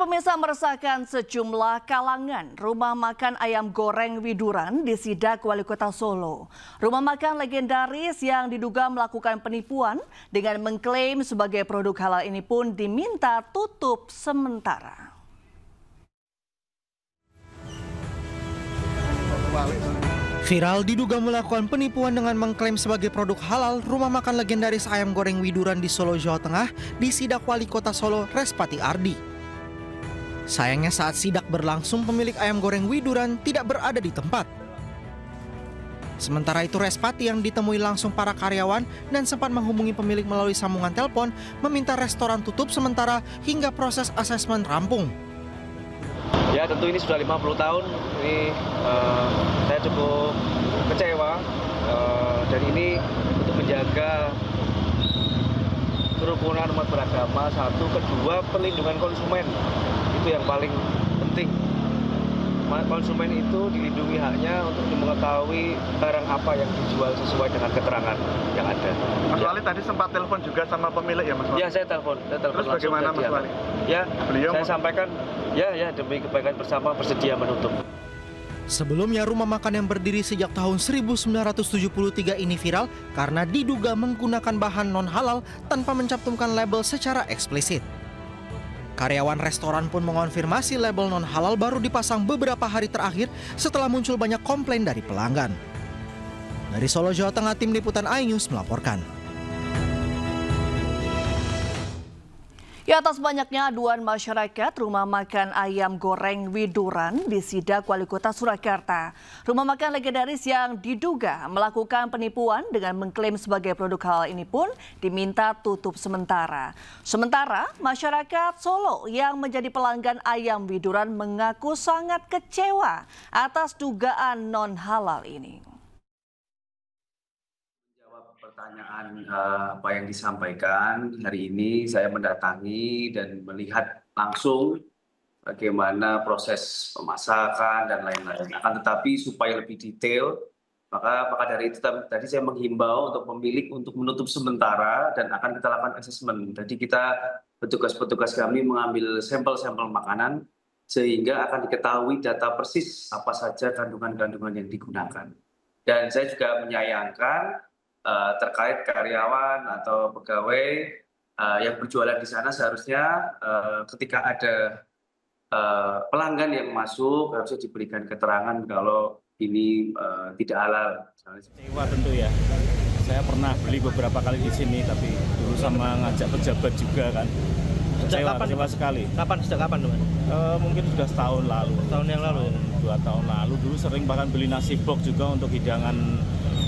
Pemirsa, meresahkan sejumlah kalangan. Rumah makan ayam goreng Widuran di Sidak, Wali Kota Solo. Rumah makan legendaris yang diduga melakukan penipuan dengan mengklaim sebagai produk halal ini pun diminta tutup sementara. Viral diduga melakukan penipuan dengan mengklaim sebagai produk halal rumah makan legendaris ayam goreng Widuran di Solo, Jawa Tengah di Sidak Wali Kota Solo, Respati Ardi. Sayangnya saat sidak berlangsung, pemilik ayam goreng Widuran tidak berada di tempat. Sementara itu Respati yang ditemui langsung para karyawan dan sempat menghubungi pemilik melalui sambungan telepon meminta restoran tutup sementara hingga proses asesmen rampung. Ya tentu ini sudah 50 tahun, ini saya cukup kecewa dan ini untuk menjaga kerukunan umat beragama, satu, kedua perlindungan konsumen, itu yang paling penting. Konsumen itu dilindungi haknya untuk mengetahui barang apa yang dijual sesuai dengan keterangan yang ada. Mas Wali tadi sempat telepon juga sama pemilik ya Mas Wali? Ya saya telepon Terus bagaimana Mas Wali? Ya, beliau saya sampaikan ya demi kebaikan bersama bersedia menutup. Sebelumnya rumah makan yang berdiri sejak tahun 1973 ini viral karena diduga menggunakan bahan non-halal tanpa mencantumkan label secara eksplisit. Karyawan restoran pun mengonfirmasi label non-halal baru dipasang beberapa hari terakhir setelah muncul banyak komplain dari pelanggan. Dari Solo, Jawa Tengah, Tim Liputan iNews melaporkan. Ya, atas banyaknya aduan masyarakat, rumah makan ayam goreng Widuran di Sidak, Wali Kota Surakarta. Rumah makan legendaris yang diduga melakukan penipuan dengan mengklaim sebagai produk halal ini pun diminta tutup sementara. Sementara masyarakat Solo yang menjadi pelanggan ayam Widuran mengaku sangat kecewa atas dugaan non-halal ini. Pertanyaan apa yang disampaikan hari ini, saya mendatangi dan melihat langsung bagaimana proses pemasakan dan lain-lain. Akan tetapi supaya lebih detail, maka dari itu tadi saya menghimbau untuk pemilik untuk menutup sementara dan akan kita lakukan asesmen. Jadi petugas-petugas kami mengambil sampel-sampel makanan sehingga akan diketahui data persis apa saja kandungan-kandungan yang digunakan. Dan saya juga menyayangkan terkait karyawan atau pegawai yang berjualan di sana, seharusnya ketika ada pelanggan yang masuk harusnya diberikan keterangan kalau ini tidak halal. Kecewa tentu ya. Saya pernah beli beberapa kali di sini, tapi dulu sama ngajak pejabat juga kan. Kecewa sekali. Sejak kapan teman? Mungkin sudah setahun lalu. Tahun yang lalu ya? 2 tahun lalu. Dulu sering bahkan beli nasi box juga untuk hidangan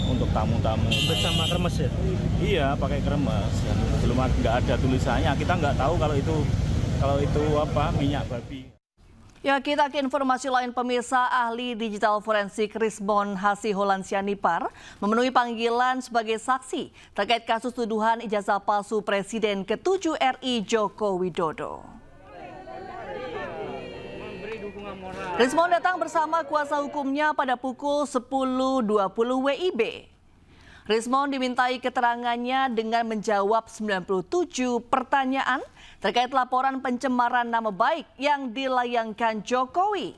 untuk tamu-tamu. Bersama kremes ya? Iya, pakai kremes. Belum nggak ada tulisannya. Kita nggak tahu kalau itu apa, minyak babi. Ya, kita ke informasi lain, pemirsa. Ahli digital forensik Rismon Hasiholansianipar memenuhi panggilan sebagai saksi terkait kasus tuduhan ijazah palsu Presiden ke-7 RI Joko Widodo. Rismon datang bersama kuasa hukumnya pada pukul 10.20 WIB. Rismon dimintai keterangannya dengan menjawab 97 pertanyaan terkait laporan pencemaran nama baik yang dilayangkan Jokowi.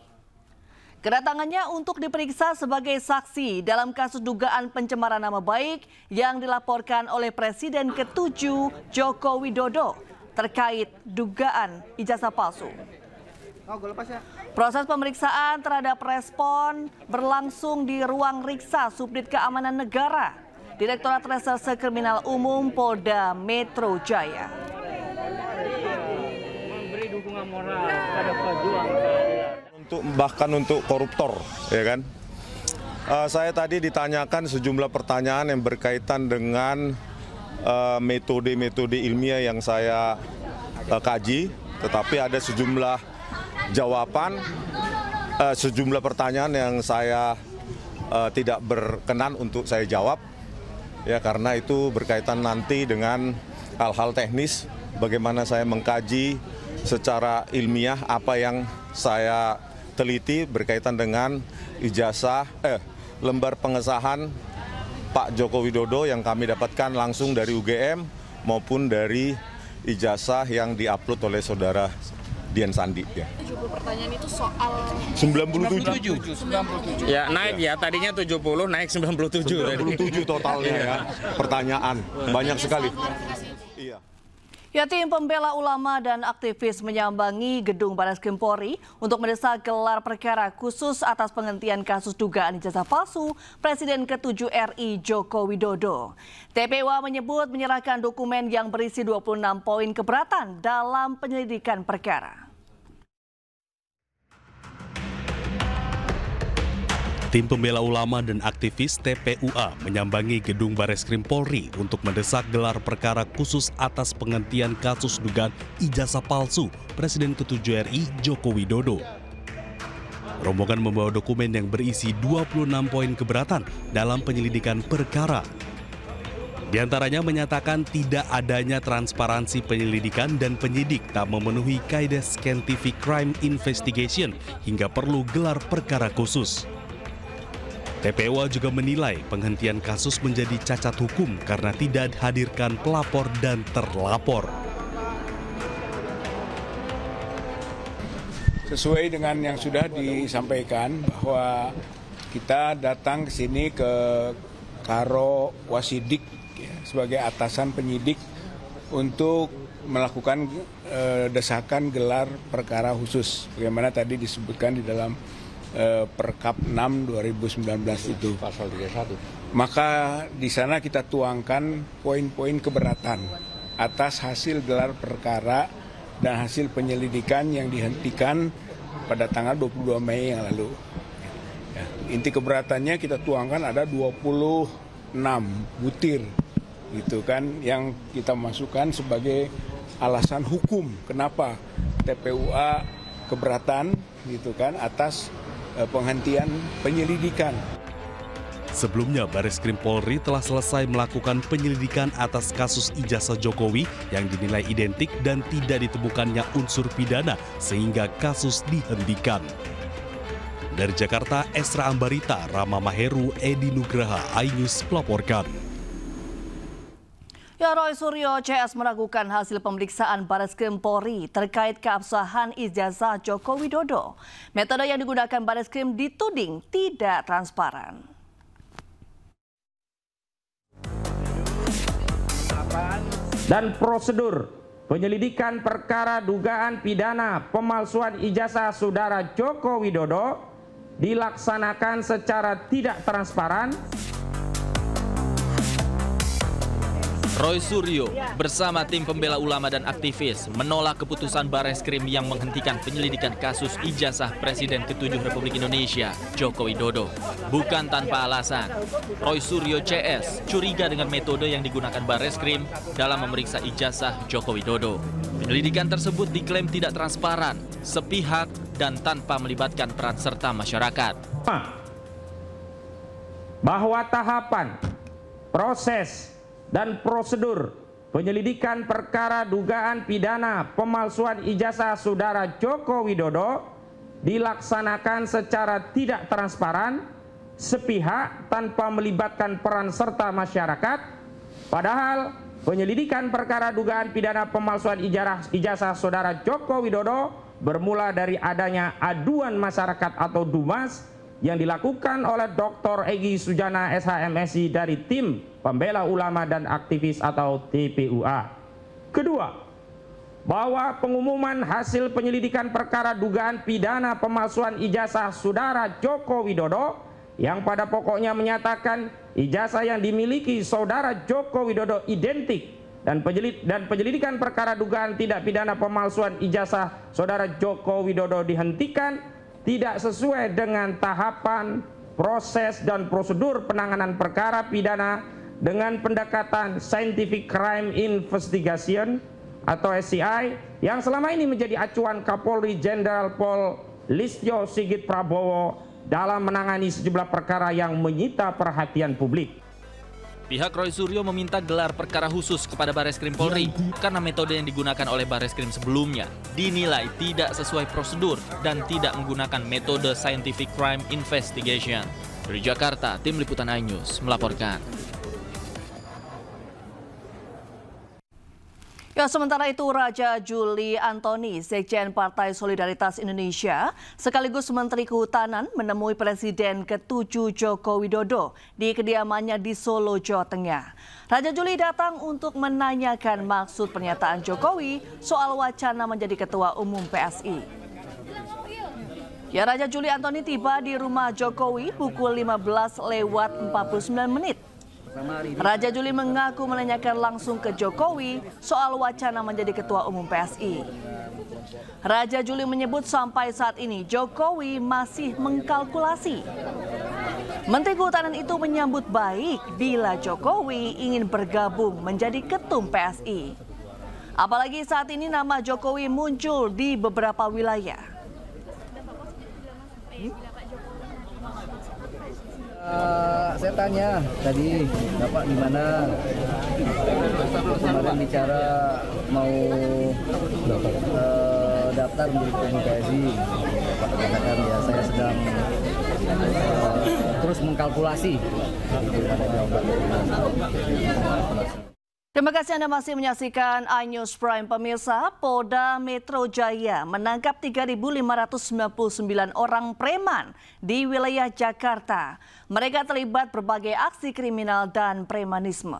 Kedatangannya untuk diperiksa sebagai saksi dalam kasus dugaan pencemaran nama baik yang dilaporkan oleh Presiden ke-7 Joko Widodo terkait dugaan ijazah palsu. Proses pemeriksaan terhadap Respon berlangsung di ruang riksa Subdit Keamanan Negara, Direktorat Reserse Kriminal Umum Polda Metro Jaya. Memberi dukungan moral pada pejuang bahkan untuk koruptor, ya kan? Saya tadi ditanyakan sejumlah pertanyaan yang berkaitan dengan metode-metode ilmiah yang saya kaji, tetapi ada sejumlah jawaban, sejumlah pertanyaan yang saya tidak berkenan untuk saya jawab, ya karena itu berkaitan nanti dengan hal-hal teknis, bagaimana saya mengkaji secara ilmiah apa yang saya teliti berkaitan dengan ijazah lembar pengesahan Pak Joko Widodo yang kami dapatkan langsung dari UGM maupun dari ijazah yang diupload oleh saudara Dian Sandi. Ya. 70 pertanyaan itu soal 97. Ya naik ya, tadinya 70 naik 97. 97 totalnya ya, pertanyaan banyak sekali. Iya. Ya, tim pembela ulama dan aktivis menyambangi gedung Barreskrim Polri untuk mendesak gelar perkara khusus atas penghentian kasus dugaan ijazah palsu Presiden ke-7 RI Joko Widodo. TPUA menyebut menyerahkan dokumen yang berisi 26 poin keberatan dalam penyelidikan perkara. Tim pembela ulama dan aktivis TPUA menyambangi gedung Barreskrim Polri untuk mendesak gelar perkara khusus atas penghentian kasus dugaan ijazah palsu Presiden ke-7 RI Joko Widodo. Rombongan membawa dokumen yang berisi 26 poin keberatan dalam penyelidikan perkara. Di antaranya menyatakan tidak adanya transparansi penyelidikan dan penyidik tak memenuhi kaidah Scientific Crime Investigation hingga perlu gelar perkara khusus. TPUA juga menilai penghentian kasus menjadi cacat hukum karena tidak dihadirkan pelapor dan terlapor. Sesuai dengan yang sudah disampaikan bahwa kita datang ke sini ke Karo Wasidik ya, sebagai atasan penyidik untuk melakukan desakan gelar perkara khusus. Bagaimana tadi disebutkan di dalam Perkap 6 2019 itu pasal 31. Maka di sana kita tuangkan poin-poin keberatan atas hasil gelar perkara dan hasil penyelidikan yang dihentikan pada tanggal 22 Mei yang lalu. Ya, inti keberatannya kita tuangkan ada 26 butir gitu kan yang kita masukkan sebagai alasan hukum kenapa TPUA keberatan gitu kan atas penghentian penyelidikan. Sebelumnya, Barreskrim Polri telah selesai melakukan penyelidikan atas kasus ijazah Jokowi yang dinilai identik dan tidak ditemukannya unsur pidana sehingga kasus dihentikan. Dari Jakarta, Esra Ambarita, Rama Maheru, Edi Nugraha, iNews melaporkan. Ya, Roy Suryo CS meragukan hasil pemeriksaan Barreskrim Polri terkait keabsahan ijazah Joko Widodo. Metode yang digunakan Barreskrim dituding tidak transparan. Dan prosedur penyelidikan perkara dugaan pidana pemalsuan ijazah saudara Joko Widodo dilaksanakan secara tidak transparan. Roy Suryo bersama tim pembela ulama dan aktivis menolak keputusan Barreskrim yang menghentikan penyelidikan kasus ijazah Presiden ke-7 Republik Indonesia, Joko Widodo. Bukan tanpa alasan, Roy Suryo CS curiga dengan metode yang digunakan Barreskrim dalam memeriksa ijazah Joko Widodo. Penyelidikan tersebut diklaim tidak transparan, sepihak, dan tanpa melibatkan peran serta masyarakat. Bahwa tahapan, proses, dan prosedur penyelidikan perkara dugaan pidana pemalsuan ijazah saudara Joko Widodo dilaksanakan secara tidak transparan, sepihak, tanpa melibatkan peran serta masyarakat. Padahal penyelidikan perkara dugaan pidana pemalsuan ijazah saudara Joko Widodo bermula dari adanya aduan masyarakat atau DUMAS yang dilakukan oleh Dr. Egy Sujana SHMSI dari tim pembela ulama dan aktivis atau TPUA. Kedua, bahwa pengumuman hasil penyelidikan perkara dugaan pidana pemalsuan ijazah saudara Joko Widodo yang pada pokoknya menyatakan ijazah yang dimiliki saudara Joko Widodo identik dan penyelidikan perkara dugaan tidak pidana pemalsuan ijazah saudara Joko Widodo dihentikan tidak sesuai dengan tahapan, proses, dan prosedur penanganan perkara pidana dengan pendekatan Scientific Crime Investigation atau SCI yang selama ini menjadi acuan Kapolri Jenderal Pol Listio Sigit Prabowo dalam menangani sejumlah perkara yang menyita perhatian publik. Pihak Roy Suryo meminta gelar perkara khusus kepada Barreskrim Polri karena metode yang digunakan oleh Barreskrim sebelumnya dinilai tidak sesuai prosedur dan tidak menggunakan metode Scientific Crime Investigation. Dari Jakarta, Tim Liputan iNews melaporkan. Ya, sementara itu Raja Juli Antoni, Sekjen Partai Solidaritas Indonesia, sekaligus Menteri Kehutanan menemui Presiden ke-7 Joko Widodo di kediamannya di Solo, Jawa Tengah. Raja Juli datang untuk menanyakan maksud pernyataan Jokowi soal wacana menjadi Ketua Umum PSI. Ya, Raja Juli Antoni tiba di rumah Jokowi pukul 15:49. Raja Juli mengaku menanyakan langsung ke Jokowi soal wacana menjadi Ketua Umum PSI. Raja Juli menyebut sampai saat ini Jokowi masih mengkalkulasi. Menteri Kehutanan itu menyambut baik bila Jokowi ingin bergabung menjadi ketum PSI. Apalagi saat ini nama Jokowi muncul di beberapa wilayah. Saya tanya tadi, Bapak di mana? Kemarin bicara mau daftar menjadi ketum PSI. Bapak katakan ya saya sedang terus mengkalkulasi. Terima kasih Anda masih menyaksikan iNews Prime. Pemirsa, Polda Metro Jaya menangkap 3.599 orang preman di wilayah Jakarta. Mereka terlibat berbagai aksi kriminal dan premanisme.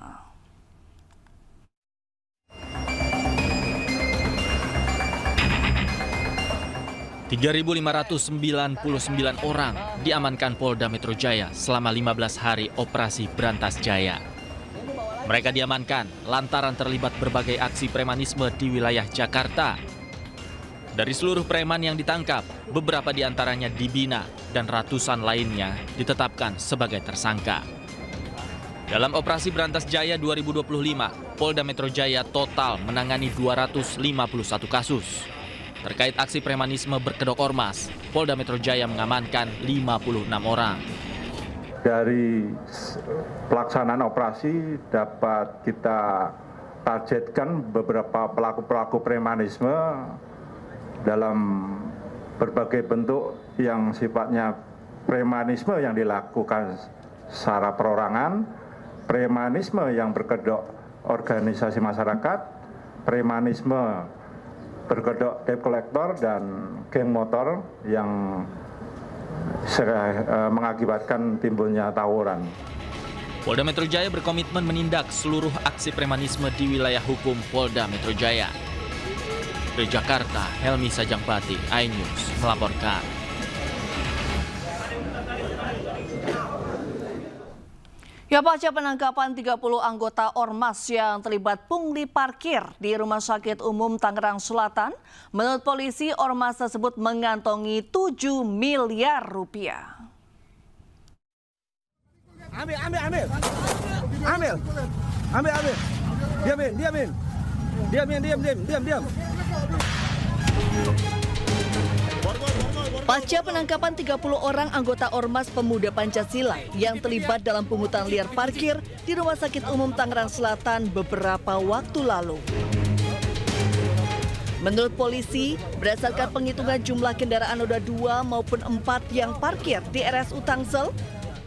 .599 orang diamankan Polda Metro Jaya selama 15 hari operasi Brantas Jaya. Mereka diamankan lantaran terlibat berbagai aksi premanisme di wilayah Jakarta. Dari seluruh preman yang ditangkap, beberapa di antaranya dibina dan ratusan lainnya ditetapkan sebagai tersangka. Dalam operasi Brantas Jaya 2025, Polda Metro Jaya total menangani 251 kasus. Terkait aksi premanisme berkedok ormas, Polda Metro Jaya mengamankan 56 orang. Dari pelaksanaan operasi dapat kita targetkan beberapa pelaku-pelaku premanisme dalam berbagai bentuk yang sifatnya premanisme yang dilakukan secara perorangan, premanisme yang berkedok organisasi masyarakat, premanisme berkedok debt collector, dan geng motor yang mengakibatkan timbulnya tawuran. Polda Metro Jaya berkomitmen menindak seluruh aksi premanisme di wilayah hukum Polda Metro Jaya. Dari Jakarta, Helmi Sajangbati, iNews melaporkan. Ya, pasca penangkapan 30 anggota Ormas yang terlibat pungli parkir di Rumah Sakit Umum Tangerang Selatan, menurut polisi Ormas tersebut mengantongi 7 miliar rupiah. Ambil. Diam. Pasca penangkapan 30 orang anggota Ormas Pemuda Pancasila yang terlibat dalam pungutan liar parkir di Rumah Sakit Umum Tangerang Selatan beberapa waktu lalu. Menurut polisi, berdasarkan penghitungan jumlah kendaraan roda 2 maupun 4 yang parkir di RSU Tangsel,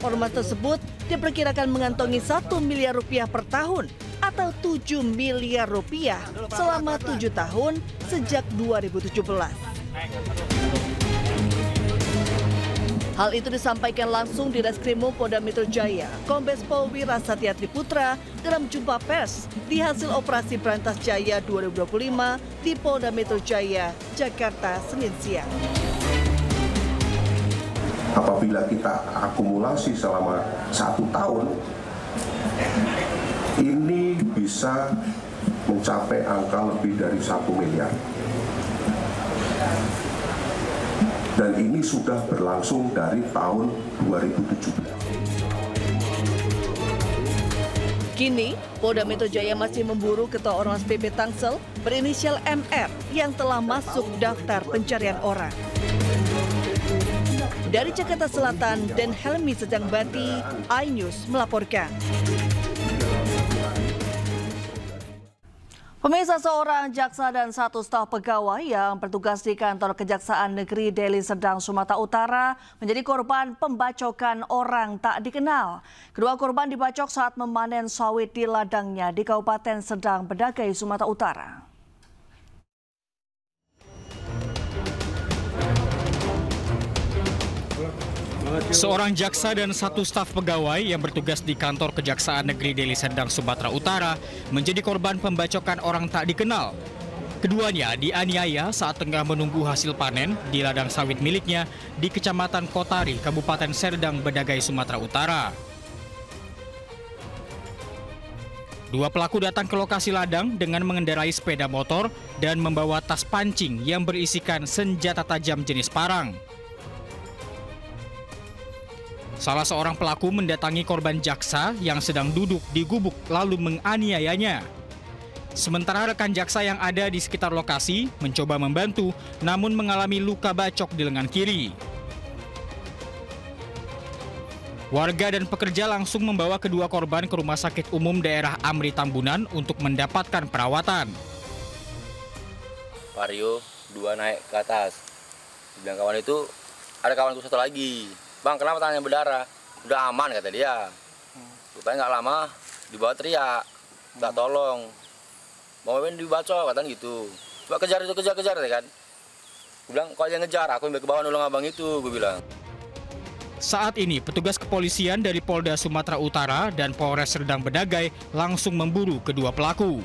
Ormas tersebut diperkirakan mengantongi 1 miliar rupiah per tahun atau 7 miliar rupiah selama 7 tahun sejak 2017. Hal itu disampaikan langsung di Reskrimum Polda Metro Jaya, Kombes Pol Wirasatya Triputra dalam jumpa pers di hasil operasi Brantas Jaya 2025 di Polda Metro Jaya, Jakarta, Senin siang. Apabila kita akumulasi selama 1 tahun, ini bisa mencapai angka lebih dari 1 miliar. Dan ini sudah berlangsung dari tahun 2017. Kini, Polda Metro Jaya masih memburu Ketua Ormas PP Tangsel berinisial MR yang telah masuk daftar pencarian orang. Dari Jakarta Selatan, dan Helmi Sajangbati, iNews melaporkan. Pemirsa, seorang jaksa dan satu staf pegawai yang bertugas di kantor Kejaksaan Negeri Deli Serdang, Sumatera Utara menjadi korban pembacokan orang tak dikenal. Kedua korban dibacok saat memanen sawit di ladangnya di Kabupaten Serdang Bedagai, Sumatera Utara. Seorang jaksa dan satu staf pegawai yang bertugas di kantor Kejaksaan Negeri Deli Serdang, Sumatera Utara menjadi korban pembacokan orang tak dikenal. Keduanya dianiaya saat tengah menunggu hasil panen di ladang sawit miliknya di Kecamatan Kotari, Kabupaten Serdang Bedagai, Sumatera Utara. Dua pelaku datang ke lokasi ladang dengan mengendarai sepeda motor dan membawa tas pancing yang berisikan senjata tajam jenis parang. Salah seorang pelaku mendatangi korban jaksa yang sedang duduk di gubuk lalu menganiayanya. Sementara rekan jaksa yang ada di sekitar lokasi mencoba membantu namun mengalami luka bacok di lengan kiri. Warga dan pekerja langsung membawa kedua korban ke Rumah Sakit Umum Daerah Amri Tambunan untuk mendapatkan perawatan. Vario, dua naik ke atas. Bilang kawan itu, ada kawanku satu lagi. Bang, kenapa tangannya berdarah? Udah aman, kata dia. Rupanya nggak lama, dibawa teriak. Nggak tolong. Mau main dibacok, katanya gitu. Coba kejar itu, kejar ya kan. Gue bilang, kok yang ngejar? Aku yang ke bawah nolong abang itu, gue bilang. Saat ini, petugas kepolisian dari Polda Sumatera Utara dan Polres Serdang Bedagai langsung memburu kedua pelaku.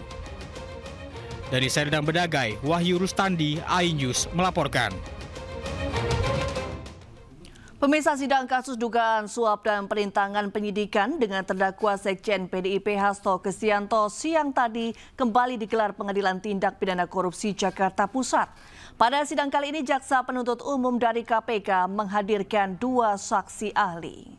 Dari Serdang Bedagai, Wahyu Rustandi, iNews melaporkan. Pemirsa, sidang kasus dugaan suap dan perintangan penyidikan dengan terdakwa Sekjen PDIP Hasto Kristianto siang tadi kembali digelar Pengadilan Tindak Pidana Korupsi Jakarta Pusat. Pada sidang kali ini, Jaksa Penuntut Umum dari KPK menghadirkan dua saksi ahli.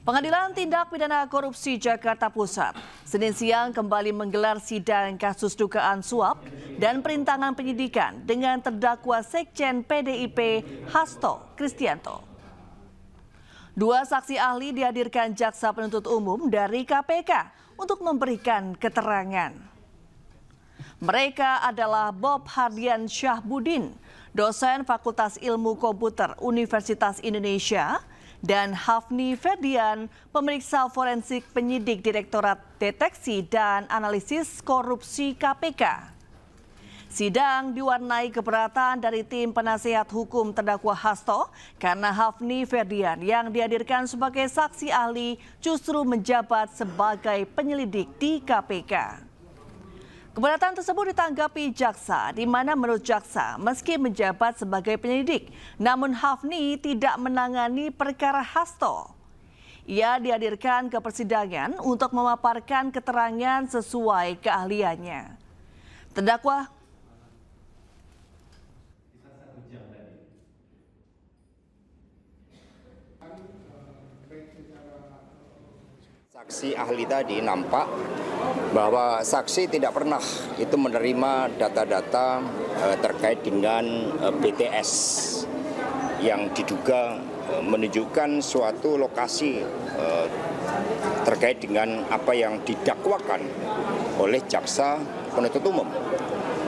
Pengadilan Tindak Pidana Korupsi Jakarta Pusat Senin siang kembali menggelar sidang kasus dugaan suap dan perintangan penyidikan dengan terdakwa Sekjen PDIP Hasto Kristianto. Dua saksi ahli dihadirkan Jaksa Penuntut Umum dari KPK untuk memberikan keterangan. Mereka adalah Bob Hardian Syahbudin, dosen Fakultas Ilmu Komputer Universitas Indonesia, dan Hafni Ferdian, pemeriksa forensik penyidik Direktorat Deteksi dan Analisis Korupsi KPK. Sidang diwarnai keberatan dari tim penasehat hukum terdakwa Hasto karena Hafni Ferdian yang dihadirkan sebagai saksi ahli justru menjabat sebagai penyelidik di KPK. Keberatan tersebut ditanggapi jaksa, di mana menurut jaksa meski menjabat sebagai penyelidik, namun Hafni tidak menangani perkara Hasto. Ia dihadirkan ke persidangan untuk memaparkan keterangan sesuai keahliannya. Terdakwa saksi ahli tadi nampak bahwa saksi tidak pernah itu menerima data-data terkait dengan BTS yang diduga menunjukkan suatu lokasi terkait dengan apa yang didakwakan oleh jaksa penuntut umum.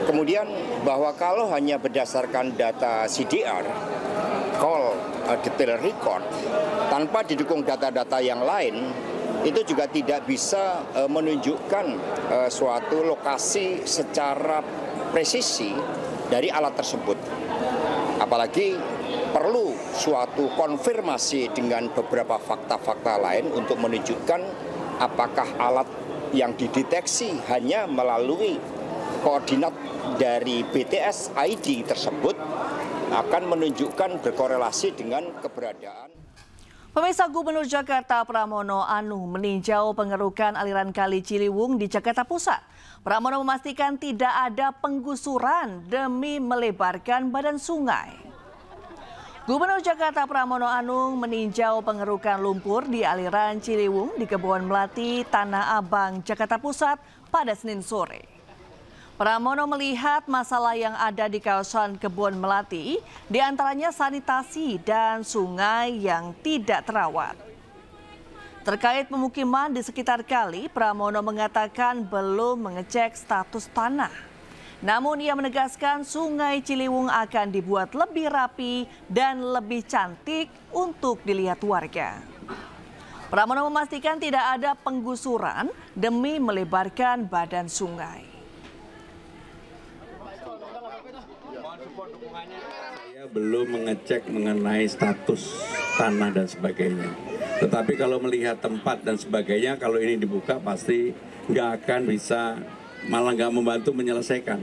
Kemudian bahwa kalau hanya berdasarkan data CDR, call detail record, tanpa didukung data-data yang lain, itu juga tidak bisa menunjukkan suatu lokasi secara presisi dari alat tersebut. Apalagi perlu suatu konfirmasi dengan beberapa fakta-fakta lain untuk menunjukkan apakah alat yang dideteksi hanya melalui koordinat dari BTS ID tersebut akan menunjukkan berkorelasi dengan keberadaan. Pemirsa, Gubernur Jakarta Pramono Anung meninjau pengerukan aliran Kali Ciliwung di Jakarta Pusat. Pramono memastikan tidak ada penggusuran demi melebarkan badan sungai. Gubernur Jakarta Pramono Anung meninjau pengerukan lumpur di aliran Ciliwung di Kebun Melati, Tanah Abang, Jakarta Pusat pada Senin sore. Pramono melihat masalah yang ada di kawasan Kebun Melati, diantaranya sanitasi dan sungai yang tidak terawat. Terkait pemukiman di sekitar kali, Pramono mengatakan belum mengecek status tanah. Namun ia menegaskan Sungai Ciliwung akan dibuat lebih rapi dan lebih cantik untuk dilihat warga. Pramono memastikan tidak ada penggusuran demi melebarkan badan sungai. Saya belum mengecek mengenai status tanah dan sebagainya. Tetapi kalau melihat tempat dan sebagainya, kalau ini dibuka pasti nggak akan bisa, malah nggak membantu menyelesaikan.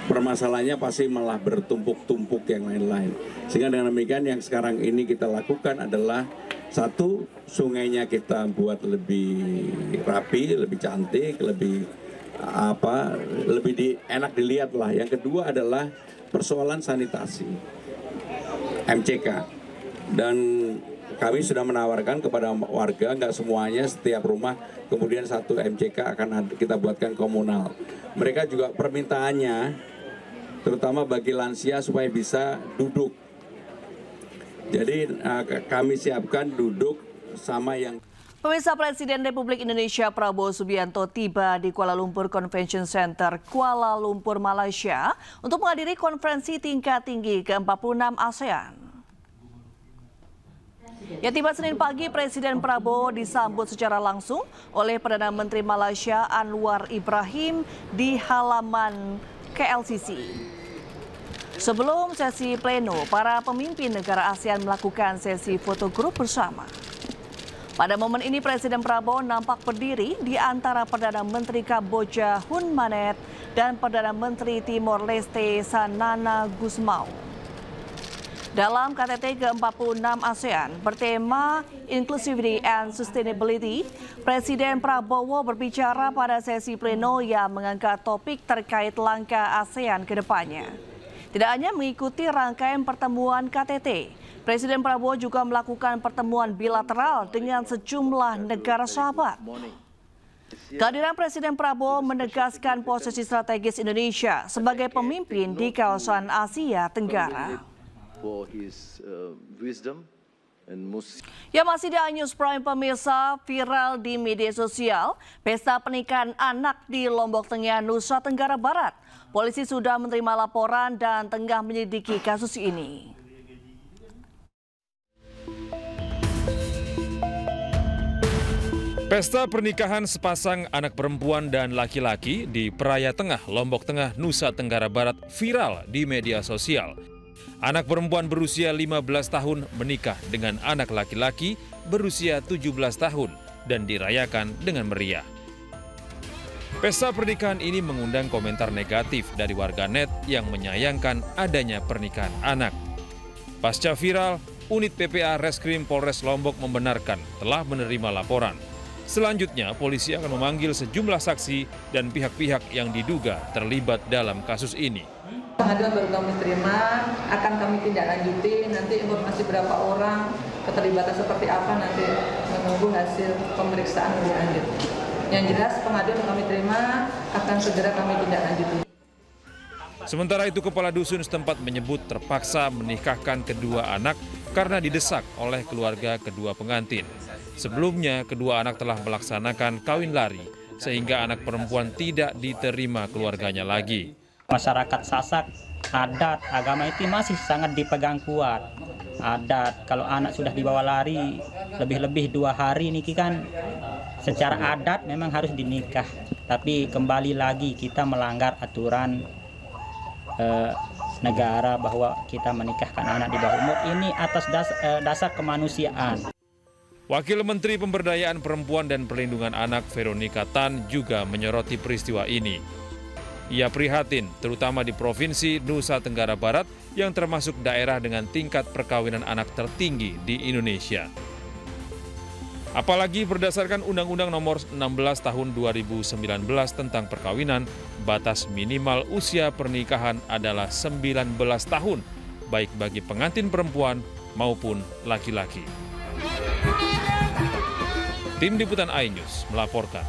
Permasalahannya pasti malah bertumpuk-tumpuk yang lain-lain. Sehingga dengan demikian yang sekarang ini kita lakukan adalah satu, sungainya kita buat lebih rapi, lebih cantik, lebih enak dilihat lah. Yang kedua adalah persoalan sanitasi MCK, dan kami sudah menawarkan kepada warga, nggak semuanya setiap rumah kemudian satu MCK akan kita buatkan komunal. Mereka juga permintaannya terutama bagi lansia supaya bisa duduk. Jadi kami siapkan duduk sama yang. Pemirsa, Presiden Republik Indonesia Prabowo Subianto tiba di Kuala Lumpur Convention Center, Kuala Lumpur, Malaysia untuk menghadiri konferensi tingkat tinggi ke-46 ASEAN. Ya, tiba Senin pagi, Presiden Prabowo disambut secara langsung oleh Perdana Menteri Malaysia Anwar Ibrahim di halaman KLCC. Sebelum sesi pleno, para pemimpin negara ASEAN melakukan sesi foto grup bersama. Pada momen ini Presiden Prabowo nampak berdiri di antara Perdana Menteri Kamboja Hun Manet dan Perdana Menteri Timor Leste Sanana Gusmao. Dalam KTT ke-46 ASEAN bertema Inclusivity and Sustainability, Presiden Prabowo berbicara pada sesi pleno yang mengangkat topik terkait langkah ASEAN ke depannya. Tidak hanya mengikuti rangkaian pertemuan KTT, Presiden Prabowo juga melakukan pertemuan bilateral dengan sejumlah negara sahabat. Kehadiran Presiden Prabowo menegaskan posisi strategis Indonesia sebagai pemimpin di kawasan Asia Tenggara. Ya, masih di News Prime pemirsa, viral di media sosial pesta pernikahan anak di Lombok Tengah, Nusa Tenggara Barat. Polisi sudah menerima laporan dan tengah menyelidiki kasus ini. Pesta pernikahan sepasang anak perempuan dan laki-laki di Praia Tengah, Lombok Tengah, Nusa Tenggara Barat viral di media sosial. Anak perempuan berusia 15 tahun menikah dengan anak laki-laki berusia 17 tahun dan dirayakan dengan meriah. Pesta pernikahan ini mengundang komentar negatif dari warganet yang menyayangkan adanya pernikahan anak. Pasca viral, unit PPA Reskrim Polres Lombok membenarkan telah menerima laporan. Selanjutnya, polisi akan memanggil sejumlah saksi dan pihak-pihak yang diduga terlibat dalam kasus ini. Pengaduan baru kami terima, akan kami tindak lanjuti, nanti informasi berapa orang, keterlibatan seperti apa, nanti menunggu hasil pemeriksaan lebih lanjut. Yang jelas pengaduan kami terima, akan segera kami tindak lanjuti. Sementara itu, Kepala Dusun setempat menyebut terpaksa menikahkan kedua anak karena didesak oleh keluarga kedua pengantin. Sebelumnya, kedua anak telah melaksanakan kawin lari, sehingga anak perempuan tidak diterima keluarganya lagi. Masyarakat Sasak, adat, agama itu masih sangat dipegang kuat. Adat, kalau anak sudah dibawa lari, lebih-lebih 2 hari ini kan secara adat memang harus dinikah. Tapi kembali lagi kita melanggar aturan negara bahwa kita menikahkan anak di bawah umur ini atas dasar kemanusiaan. Wakil Menteri Pemberdayaan Perempuan dan Perlindungan Anak Veronica Tan juga menyoroti peristiwa ini. Ia prihatin terutama di Provinsi Nusa Tenggara Barat yang termasuk daerah dengan tingkat perkawinan anak tertinggi di Indonesia. Apalagi berdasarkan Undang-Undang Nomor 16 Tahun 2019 tentang perkawinan, batas minimal usia pernikahan adalah 19 tahun, baik bagi pengantin perempuan maupun laki-laki. Tim Liputan iNews melaporkan.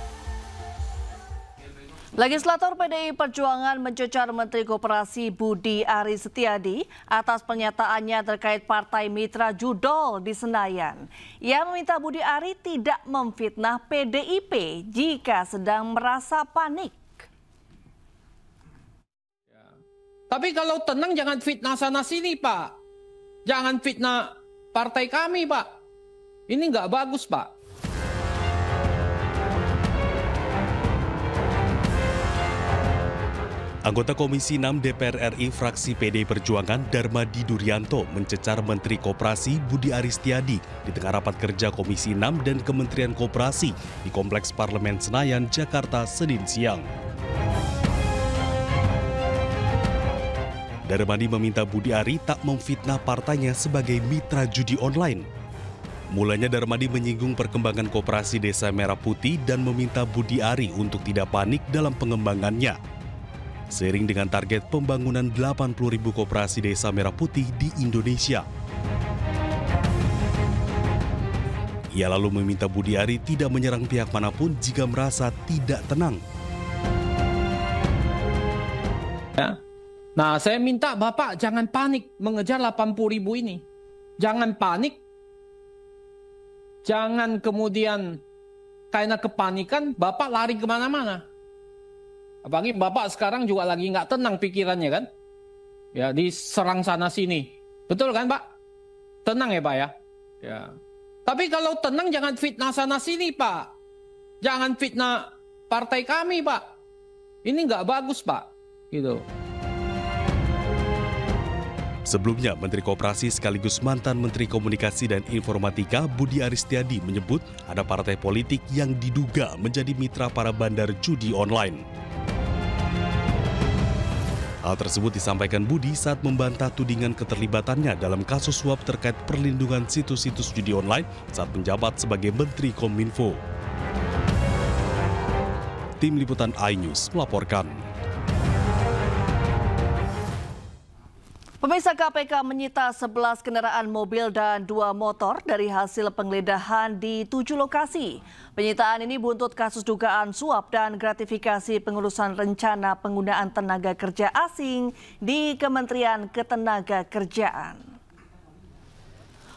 Legislator PDI Perjuangan mencecar Menteri Koperasi Budi Aris Setiadi atas pernyataannya terkait Partai Mitra Judol di Senayan. Ia meminta Budi Aris tidak memfitnah PDIP jika sedang merasa panik. Tapi kalau tenang jangan fitnah sana sini, Pak. Jangan fitnah partai kami, Pak. Ini nggak bagus, Pak. Anggota Komisi 6 DPR RI fraksi PDI Perjuangan Darmadi Duryanto mencecar Menteri Koperasi Budi Aris Setiadi di tengah rapat kerja Komisi 6 dan Kementerian Koperasi di Kompleks Parlemen Senayan, Jakarta, Senin siang. Darmadi meminta Budi Aris tak memfitnah partainya sebagai mitra judi online. Mulanya Darmadi menyinggung perkembangan koperasi Desa Merah Putih dan meminta Budi Aris untuk tidak panik dalam pengembangannya. Seiring dengan target pembangunan 80.000 koperasi Desa Merah Putih di Indonesia. Ia lalu meminta Budi Aris tidak menyerang pihak manapun jika merasa tidak tenang. Ya. Nah, saya minta Bapak jangan panik mengejar 80.000 ini. Jangan panik. Jangan kemudian karena kepanikan Bapak lari kemana-mana. Apalagi Bapak sekarang juga lagi nggak tenang pikirannya kan? Ya, diserang sana sini. Betul kan, Pak? Tenang ya, Pak ya? Ya. Tapi kalau tenang jangan fitnah sana sini, Pak. Jangan fitnah partai kami, Pak. Ini nggak bagus, Pak. Gitu. Sebelumnya, Menteri Koperasi sekaligus mantan Menteri Komunikasi dan Informatika Budi Aris Setiadi menyebut ada partai politik yang diduga menjadi mitra para bandar judi online. Hal tersebut disampaikan Budi saat membantah tudingan keterlibatannya dalam kasus suap terkait perlindungan situs-situs judi online saat menjabat sebagai Menteri Kominfo. Tim Liputan iNews melaporkan. Pemirsa, KPK menyita 11 kendaraan mobil dan 2 motor dari hasil penggeledahan di 7 lokasi. Penyitaan ini buntut kasus dugaan suap dan gratifikasi pengurusan rencana penggunaan tenaga kerja asing di Kementerian Ketenagakerjaan.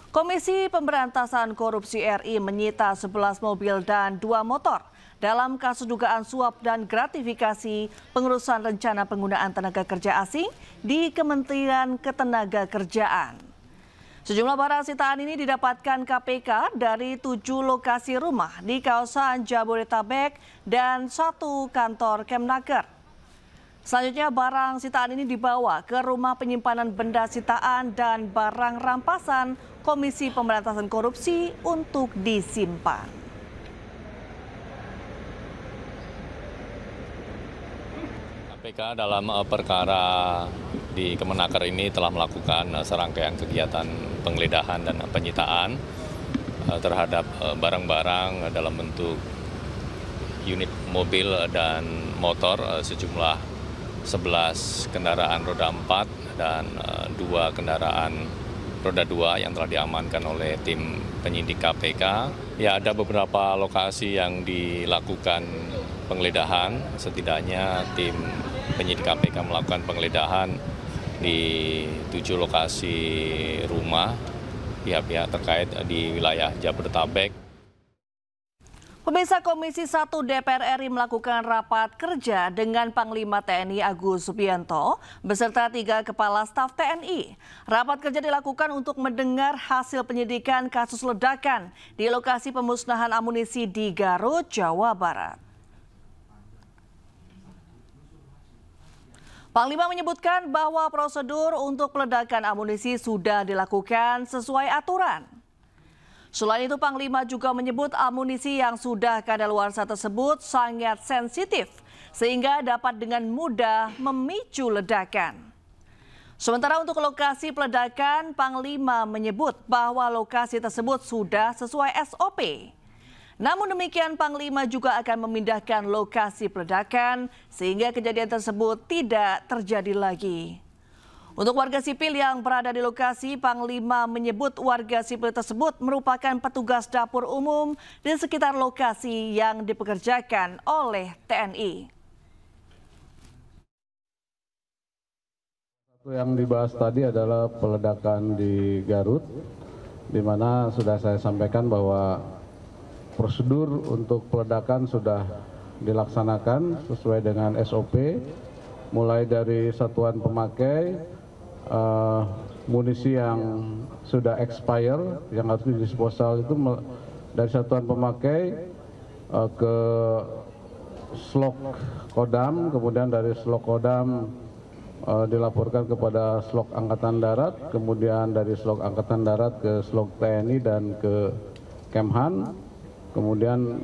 Komisi Pemberantasan Korupsi RI menyita 11 mobil dan 2 motor dalam kasus dugaan suap dan gratifikasi pengurusan rencana penggunaan tenaga kerja asing di Kementerian Ketenagakerjaan. Sejumlah barang sitaan ini didapatkan KPK dari 7 lokasi rumah di kawasan Jabodetabek dan 1 kantor Kemnaker. Selanjutnya barang sitaan ini dibawa ke rumah penyimpanan benda sitaan dan barang rampasan Komisi Pemberantasan Korupsi untuk disimpan. KPK dalam perkara di Kemenaker ini telah melakukan serangkaian kegiatan penggeledahan dan penyitaan terhadap barang-barang dalam bentuk unit mobil dan motor sejumlah 11 kendaraan roda 4 dan 2 kendaraan roda 2 yang telah diamankan oleh tim penyidik KPK. Ya, ada beberapa lokasi yang dilakukan penggeledahan, setidaknya tim penyidik KPK melakukan penggeledahan di 7 lokasi rumah pihak-pihak terkait di wilayah Jabodetabek. Pemirsa, Komisi 1 DPR RI melakukan rapat kerja dengan Panglima TNI Agus Subianto beserta 3 kepala staf TNI. Rapat kerja dilakukan untuk mendengar hasil penyidikan kasus ledakan di lokasi pemusnahan amunisi di Garut, Jawa Barat. Panglima menyebutkan bahwa prosedur untuk peledakan amunisi sudah dilakukan sesuai aturan. Selain itu, Panglima juga menyebut amunisi yang sudah kadaluarsa tersebut sangat sensitif sehingga dapat dengan mudah memicu ledakan. Sementara untuk lokasi peledakan, Panglima menyebut bahwa lokasi tersebut sudah sesuai SOP. Namun demikian, Panglima juga akan memindahkan lokasi peledakan sehingga kejadian tersebut tidak terjadi lagi. Untuk warga sipil yang berada di lokasi, Panglima menyebut warga sipil tersebut merupakan petugas dapur umum di sekitar lokasi yang dipekerjakan oleh TNI. Yang dibahas tadi adalah peledakan di Garut, di mana sudah saya sampaikan bahwa prosedur untuk peledakan sudah dilaksanakan sesuai dengan SOP, mulai dari satuan pemakai, munisi yang sudah expire, yang harus didisposal itu dari satuan pemakai ke Slok Kodam, kemudian dari Slok Kodam dilaporkan kepada Slok Angkatan Darat, kemudian dari Slok Angkatan Darat ke Slok TNI dan ke Kemhan. Kemudian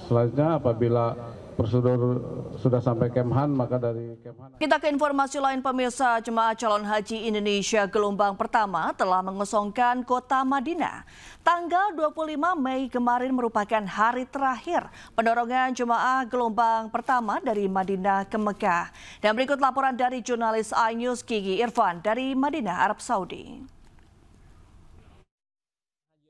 selanjutnya apabila prosedur sudah sampai Kemhan, maka dari Kemhan. Kita ke informasi lain, pemirsa. Jemaah calon haji Indonesia gelombang pertama telah mengosongkan kota Madinah. Tanggal 25 Mei kemarin merupakan hari terakhir pendorongan jemaah gelombang pertama dari Madinah ke Mekah. Dan berikut laporan dari jurnalis iNews Gigi Irfan dari Madinah, Arab Saudi.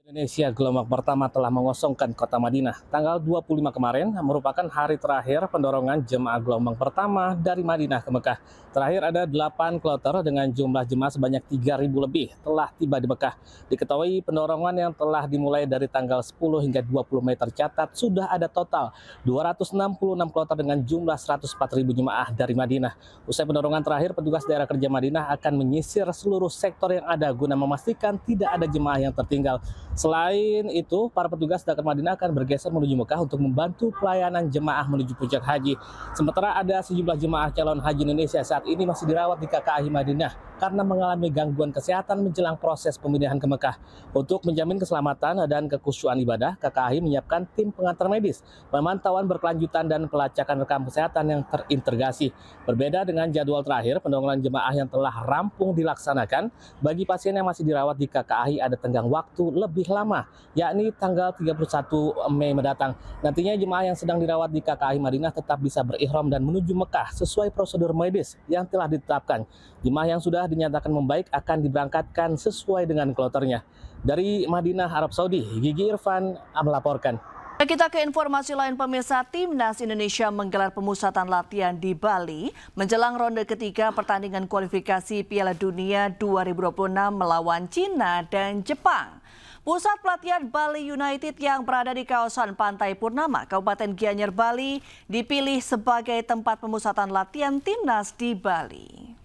Indonesia gelombang pertama telah mengosongkan kota Madinah. Tanggal 25 kemarin merupakan hari terakhir pendorongan jemaah gelombang pertama dari Madinah ke Mekah. Terakhir ada 8 kloter dengan jumlah jemaah sebanyak 3.000 lebih telah tiba di Mekah. Diketahui pendorongan yang telah dimulai dari tanggal 10 hingga 20 Mei tercatat sudah ada total 266 kloter dengan jumlah 104.000 jemaah dari Madinah. Usai pendorongan terakhir, petugas daerah kerja Madinah akan menyisir seluruh sektor yang ada guna memastikan tidak ada jemaah yang tertinggal. Selain itu, para petugas Dakar Madinah akan bergeser menuju Mekah untuk membantu pelayanan jemaah menuju puncak haji. Sementara ada sejumlah jemaah calon haji Indonesia saat ini masih dirawat di KKI Madinah karena mengalami gangguan kesehatan menjelang proses pemindahan ke Mekah. Untuk menjamin keselamatan dan kekhusyuan ibadah, KKI menyiapkan tim pengantar medis, pemantauan berkelanjutan dan pelacakan rekam kesehatan yang terintegrasi. Berbeda dengan jadwal terakhir, pendorongan jemaah yang telah rampung dilaksanakan, bagi pasien yang masih dirawat di KKI ada tenggang waktu lebih lama, yakni tanggal 31 Mei mendatang. Nantinya jemaah yang sedang dirawat di KKI Madinah tetap bisa berihram dan menuju Mekah sesuai prosedur medis yang telah ditetapkan. Jemaah yang sudah dinyatakan membaik akan diberangkatkan sesuai dengan kloternya. Dari Madinah, Arab Saudi, Gigi Irfan melaporkan. Kita ke informasi lain, pemirsa. Timnas Indonesia menggelar pemusatan latihan di Bali menjelang ronde ketiga pertandingan kualifikasi Piala Dunia 2026 melawan Cina dan Jepang. Pusat pelatihan Bali United yang berada di kawasan Pantai Purnama, Kabupaten Gianyar, Bali, dipilih sebagai tempat pemusatan latihan timnas di Bali.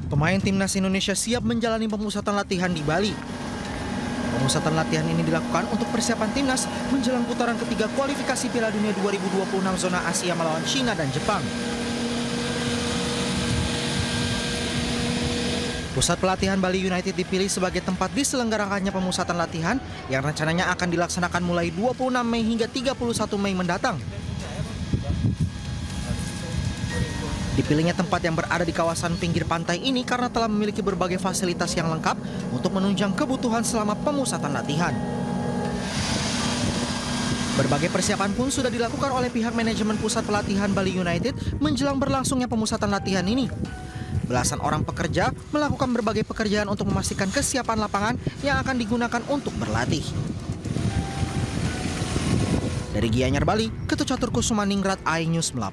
Pemain timnas Indonesia siap menjalani pemusatan latihan di Bali. Pemusatan latihan ini dilakukan untuk persiapan timnas menjelang putaran ketiga kualifikasi Piala Dunia 2026 zona Asia melawan Cina dan Jepang. Pusat pelatihan Bali United dipilih sebagai tempat diselenggarakannya pemusatan latihan yang rencananya akan dilaksanakan mulai 26 Mei hingga 31 Mei mendatang. Dipilihnya tempat yang berada di kawasan pinggir pantai ini karena telah memiliki berbagai fasilitas yang lengkap untuk menunjang kebutuhan selama pemusatan latihan. Berbagai persiapan pun sudah dilakukan oleh pihak manajemen pusat pelatihan Bali United menjelang berlangsungnya pemusatan latihan ini. Belasan orang pekerja melakukan berbagai pekerjaan untuk memastikan kesiapan lapangan yang akan digunakan untuk berlatih. Dari Gianyar, Bali, Ketut Catur Kusuma Ningrat, iNews melapor.